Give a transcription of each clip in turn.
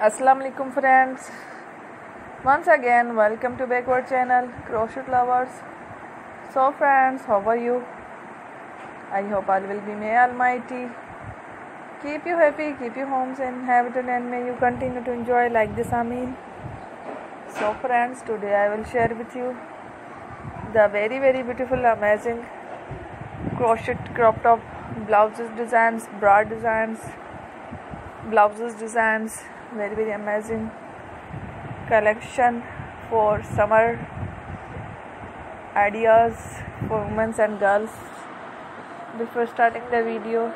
Assalamu alaikum friends. Once again welcome to backward channel Crochet Lovers. So friends, how are you? I hope all will be may Almighty keep you happy, keep you homes inhabited, and may you continue to enjoy like this. Amin. So friends, today I will share with you the very beautiful, amazing crochet crop top blouses designs, bra designs, blouses designs. Very amazing collection for summer ideas for women and girls. Before starting the video,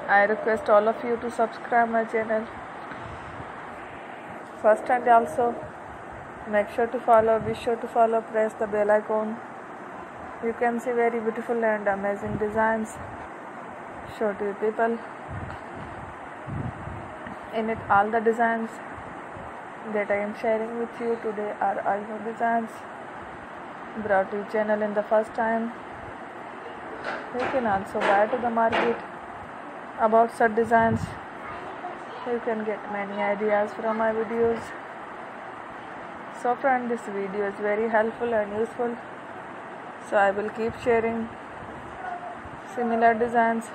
I request all of you to subscribe my channel first, and also make sure to follow, be sure to follow, press the bell icon. You can see very beautiful and amazing designs show to you people. In it, all the designs that I am sharing with you today are iPhone designs brought to your channel in the first time. You can also buy to the market about such designs. You can get many ideas from my videos. So friend, this video is very helpful and useful, so I will keep sharing similar designs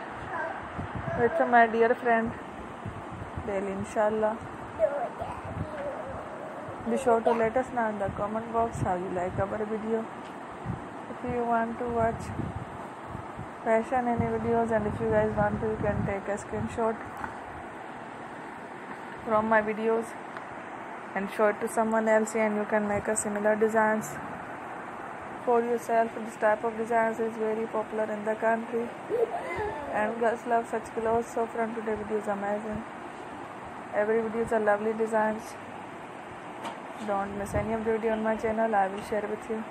with my dear friend daily, inshallah. Be sure to let us know in the comment box how you like our video. If you want to watch fashion any videos, and if you guys want to, you can take a screenshot from my videos and show it to someone else, and you can make a similar designs for yourself. This type of designs is very popular in the country and girls love such clothes. So from today video is amazing. Every video is a lovely designs. Don't miss any of the video on my channel. I will share with you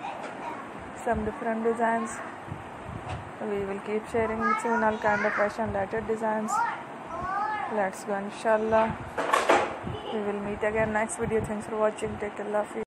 some different designs. We will keep sharing with you in all kind of fashion related designs. Let's go, inshallah. We will meet again next video. Thanks for watching. Take care. Love you.